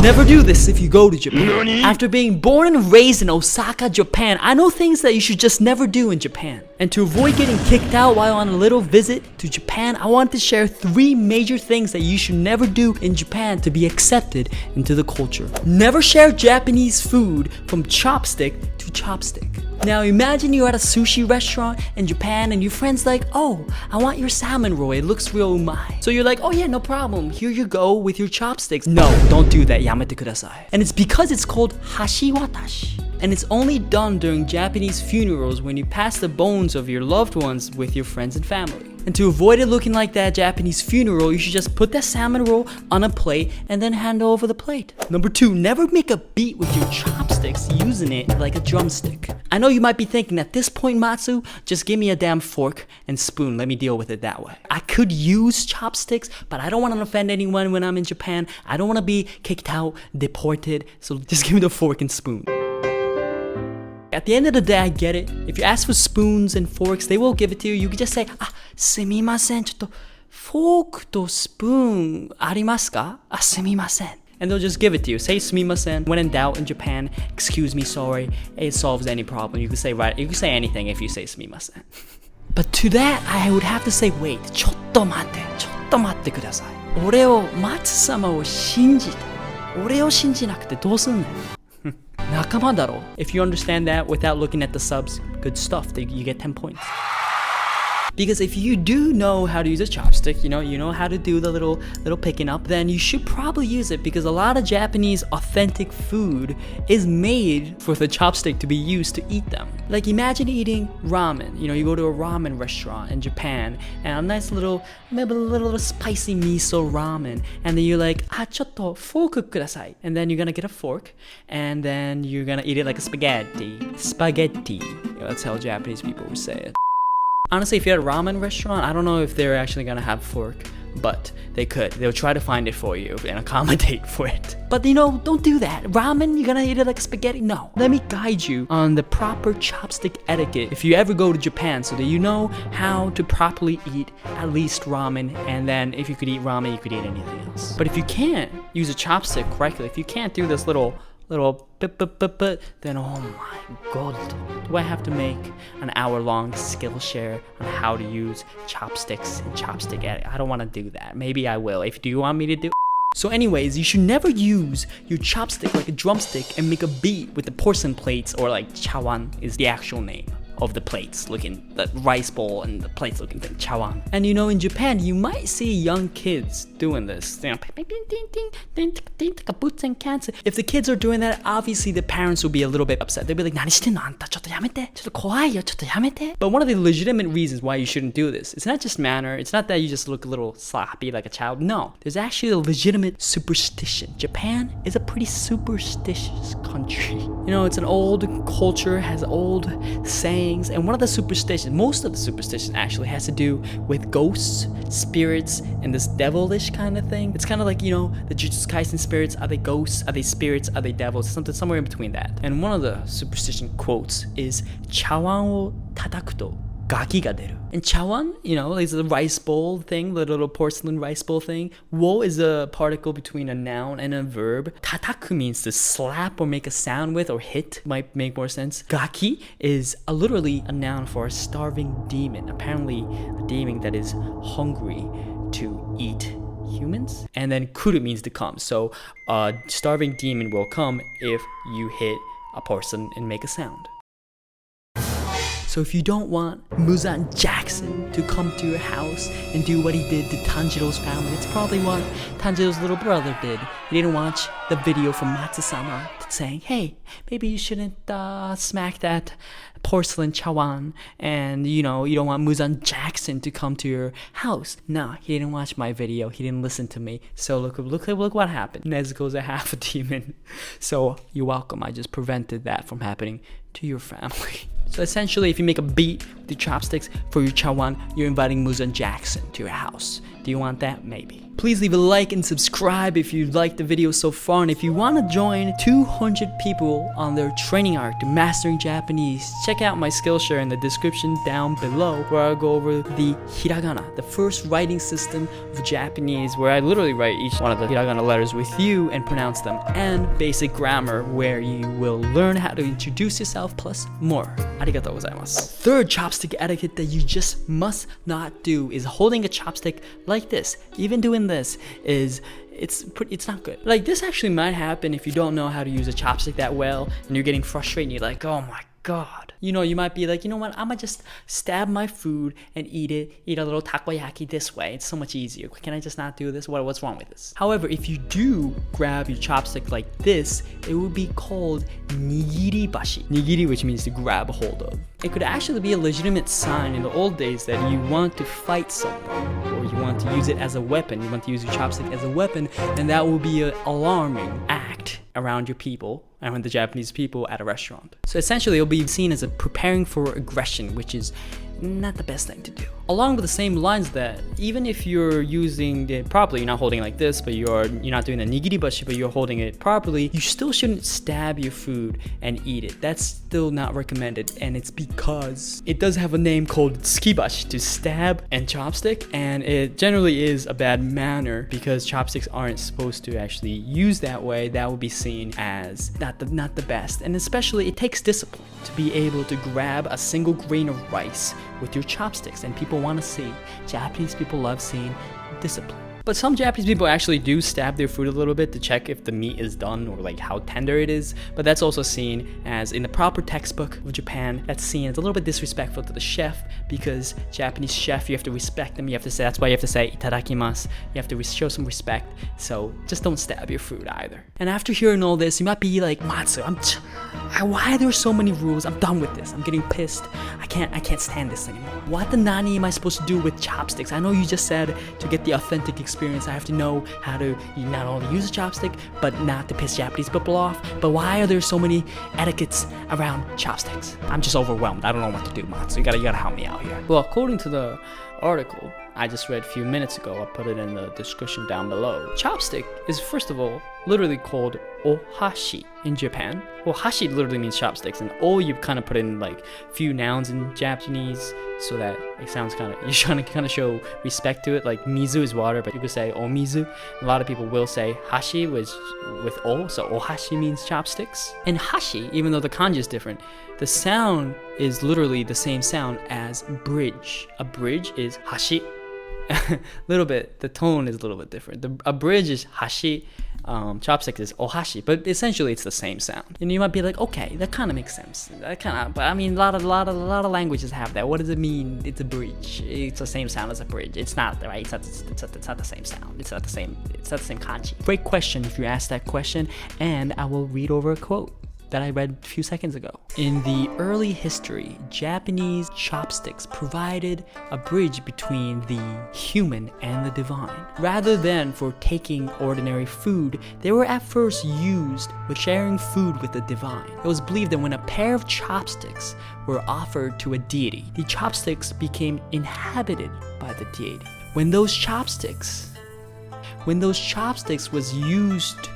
Never do this if you go to Japan. After being born and raised in Osaka, Japan, I know things that you should just never do in Japan. And to avoid getting kicked out while on a little visit to Japan, I wanted to share 3 major things that you should never do in Japan to be accepted into the culture. Never share Japanese food from chopstick to chopstick. Now imagine you're at a sushi restaurant in Japan and your friend's like, oh, I want your salmon roll, it looks real umai. So you're like, oh yeah, no problem, here you go with your chopsticks. No, don't do that, yamete kudasai. And it's because it's called hashiwatashi. And it's only done during Japanese funerals when you pass the bones of your loved ones with your friends and family. And to avoid it looking like that Japanese funeral, you should just put that salmon roll on a plate and then hand over the plate. Number 2, never make a beat with your chopsticks using it like a drumstick. I know you might be thinking at this point, Matsu, just give me a damn fork and spoon, let me deal with it that way. I could use chopsticks, but I don't want to offend anyone when I'm in Japan. I don't want to be kicked out, deported, so just give me the fork and spoon. At the end of the day, I get it. If you ask for spoons and forks, they will give it to you. You can just say, ah, sumimasen, chotto, fork to spoon arimasu ka? Ah, sumimasen. And they'll just give it to you. Say sumimasen. When in doubt in Japan, excuse me, sorry. It solves any problem. You can say anything if you say sumimasen. But to that, I would have to say, wait, chotto matte kudasai. 俺を松様を信じて、俺を信じなくてどうすんねん。Nakama daro. If you understand that without looking at the subs, good stuff. You get 10 points. Because if you do know how to use a chopstick, you know how to do the little picking up, then you should probably use it because a lot of Japanese authentic food is made for the chopstick to be used to eat them. Like imagine eating ramen. You go to a ramen restaurant in Japan and a nice maybe a little spicy miso ramen, and then you're like, ah, chotto fork kudasai. And then you're gonna get a fork and then you're gonna eat it like a spaghetti. Spaghetti. That's how Japanese people would say it. Honestly, if you're at a ramen restaurant, I don't know if they're actually gonna have fork, but they could. They'll try to find it for you and accommodate for it. But don't do that. Ramen, you're gonna eat it like spaghetti? No. Let me guide you on the proper chopstick etiquette if you ever go to Japan so that you know how to properly eat at least ramen, and then if you could eat ramen, you could eat anything else. But if you can't use a chopstick correctly, if you can't do this little then oh my god, do I have to make an hour-long Skillshare on how to use chopsticks and chopstick etiquette? I don't want to do that. Maybe I will. Do you want me to do? So anyways, you should never use your chopstick like a drumstick and make a beat with the porcelain plates, or like chawan is the actual name of the plates, looking the rice bowl and the plates looking like chawan. And in Japan, you might see young kids doing this. If the kids are doing that, obviously the parents will be a little bit upset. They'll be like, "Nani shite no anta? Chotto yamete. Chotto kowai yo. Chotto yamete." But one of the legitimate reasons why you shouldn't do this, it's not just manner. It's not that you just look a little sloppy like a child. No, there's actually a legitimate superstition. Japan is a pretty superstitious country. It's an old culture, has old sayings. And one of the superstitions, most of the superstition actually has to do with ghosts, spirits, and this devilish kind of thing. It's kind of like, the Jujutsu Kaisen spirits. Are they ghosts? Are they spirits? Are they devils? Somewhere in between that. And one of the superstition quotes is chawan wo tataku to gaki ga deru. And chawan, is the rice bowl thing, the little porcelain rice bowl thing. Wo is a particle between a noun and a verb. Tataku means to slap or make a sound with or hit. Might make more sense. Gaki is literally a noun for a starving demon. Apparently a demon that is hungry to eat humans. And then kuru means to come. So a starving demon will come if you hit a person and make a sound. So if you don't want Muzan Jackson to come to your house and do what he did to Tanjiro's family, it's probably what Tanjiro's little brother did. He didn't watch the video from Matsu-sama saying, hey, maybe you shouldn't smack that porcelain chawan, and you don't want Muzan Jackson to come to your house. No, he didn't watch my video. He didn't listen to me. So look what happened. Nezuko's a half a demon. So you're welcome. I just prevented that from happening to your family. So essentially, if you make a beat with your chopsticks for your chawan, you're inviting Muzan Jackson to your house. Do you want that? Maybe. Please leave a like and subscribe if you liked the video so far, and if you want to join 200 people on their training arc to mastering Japanese, check out my Skillshare in the description down below, where I'll go over the Hiragana, the first writing system of Japanese, where I literally write each one of the Hiragana letters with you and pronounce them, and basic grammar, where you will learn how to introduce yourself plus more. Arigatou gozaimasu. Third chopstick etiquette that you just must not do is holding a chopstick like this. Even doing this is it's not good. Like, this actually might happen if you don't know how to use a chopstick that well and you're getting frustrated and you're like, oh my god. You know, you might be like, you know what, I'ma just stab my food and eat a little takoyaki this way. It's so much easier. Can I just not do this? What's wrong with this? However, if you do grab your chopstick like this, it would be called nigiri bashi. Nigiri, which means to grab a hold of. It could actually be a legitimate sign in the old days that you want to fight someone, or you want to use it as a weapon. You want to use your chopstick as a weapon, and that will be an alarming act around your people, around the Japanese people at a restaurant. So essentially, it'll be seen as a preparing for aggression, which is not the best thing to do. Along with the same lines, that even if you're using it properly, you're not holding it like this, but you're not doing the nigiri bashi, but you're holding it properly, you still shouldn't stab your food and eat it. That's still not recommended, and it's because it does have a name called tsukibashi, to stab and chopstick, and it generally is a bad manner because chopsticks aren't supposed to actually use that way. That would be seen as not the best, and especially it takes discipline to be able to grab a single grain of rice with your chopsticks, and people want to see. Japanese people love seeing discipline. But some Japanese people actually do stab their food a little bit to check if the meat is done or like how tender it is. But that's also seen as, in the proper textbook of Japan, that's seen as a little bit disrespectful to the chef, because Japanese chef, you have to respect them. You have to say, that's why you have to say itadakimasu. You have to show some respect. So just don't stab your food either. And after hearing all this, you might be like, Matsu, why are there so many rules? I'm done with this. I'm getting pissed. I can't stand this anymore. What the nani am I supposed to do with chopsticks? I know you just said to get the authentic experience, I have to know how to not only use a chopstick, but not to piss Japanese people off. But why are there so many etiquettes around chopsticks? I'm just overwhelmed. I don't know what to do, Matsu. You gotta help me out here. Well, according to the article I just read a few minutes ago, I'll put it in the description down below. Chopstick is, first of all, literally called ohashi in Japan. Ohashi literally means chopsticks, and you kind of put in like few nouns in Japanese so that it sounds kind of, you're trying to kind of show respect to it. Like mizu is water, but you could say omizu. A lot of people will say hashi with o, so ohashi means chopsticks. And hashi, even though the kanji is different, the sound is literally the same sound as bridge. A bridge is hashi. Little bit, the tone is a little bit different. A bridge is hashi, chopstick is ohashi, but essentially it's the same sound. And you might be like, okay, that kind of makes sense. But I mean, a lot of languages have that. What does it mean? It's a bridge. It's the same sound as a bridge. It's not, right? It's not the same sound. It's not the same kanji. Great question if you ask that question, and I will read over a quote that I read a few seconds ago. In the early history, Japanese chopsticks provided a bridge between the human and the divine. Rather than for taking ordinary food, they were at first used with sharing food with the divine. It was believed that when a pair of chopsticks were offered to a deity, the chopsticks became inhabited by the deity. When those chopsticks was used,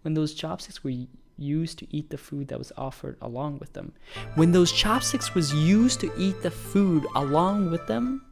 when those chopsticks were used to eat the food that was offered along with them. When those chopsticks was used to eat the food along with them.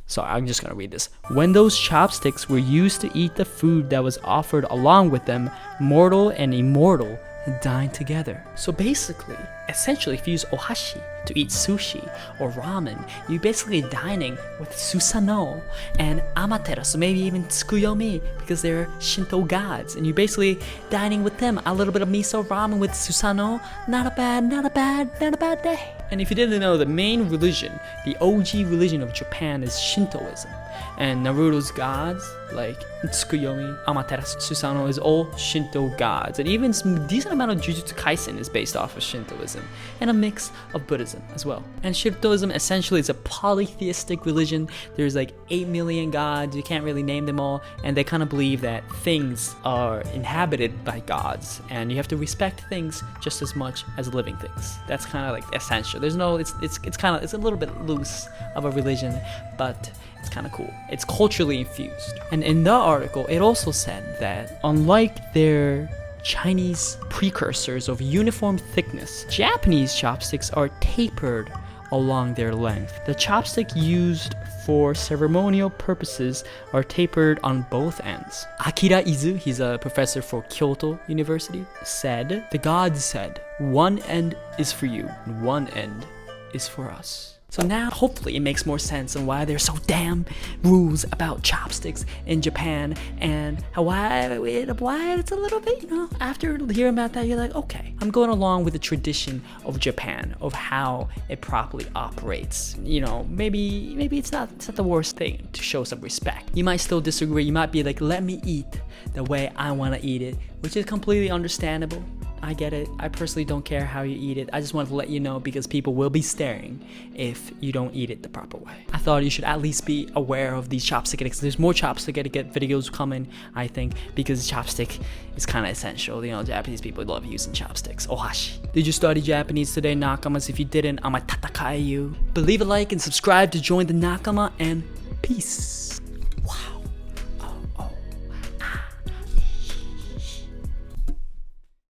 Sorry, I'm just gonna read this. When those chopsticks were used to eat the food that was offered along with them, mortal and immortal dine together. So basically, essentially, if you use ohashi to eat sushi or ramen, you're basically dining with Susanoo and Amaterasu, maybe even Tsukuyomi, because they're Shinto gods, and you're basically dining with them. A little bit of miso ramen with Susanoo, not a bad day. And if you didn't know, the main religion, the OG religion of Japan is Shintoism. And Naruto's gods, like Tsukuyomi, Amaterasu, Susanoo, is all Shinto gods. And even a decent amount of Jujutsu Kaisen is based off of Shintoism. Shintoism and a mix of Buddhism as well. And Shintoism essentially is a polytheistic religion. There's like 8 million gods, you can't really name them all, and they kind of believe that things are inhabited by gods and you have to respect things just as much as living things. That's kind of like essential. There's no, it's a little bit loose of a religion, but it's kind of cool. It's culturally infused. And in the article, it also said that unlike their Chinese precursors of uniform thickness, Japanese chopsticks are tapered along their length. The chopstick used for ceremonial purposes are tapered on both ends. Akira Izu, he's a professor for Kyoto University, said, "The gods said, one end is for you, and one end is for us." So now, hopefully, it makes more sense on why there's so damn rules about chopsticks in Japan, and why it's a little bit, after hearing about that, you're like, okay, I'm going along with the tradition of Japan, of how it properly operates. Maybe it's not the worst thing to show some respect. You might still disagree. You might be like, let me eat the way I want to eat it, which is completely understandable. I get it. I personally don't care how you eat it. I just wanted to let you know because people will be staring if you don't eat it the proper way. I thought you should at least be aware of these chopstick etiquette. There's more chopstick etiquette videos coming, I think, because chopstick is kind of essential. Japanese people love using chopsticks. Ohashi. Did you study Japanese today, Nakamas? If you didn't, I'ma tatakai you. But leave a like and subscribe to join the Nakama, and peace.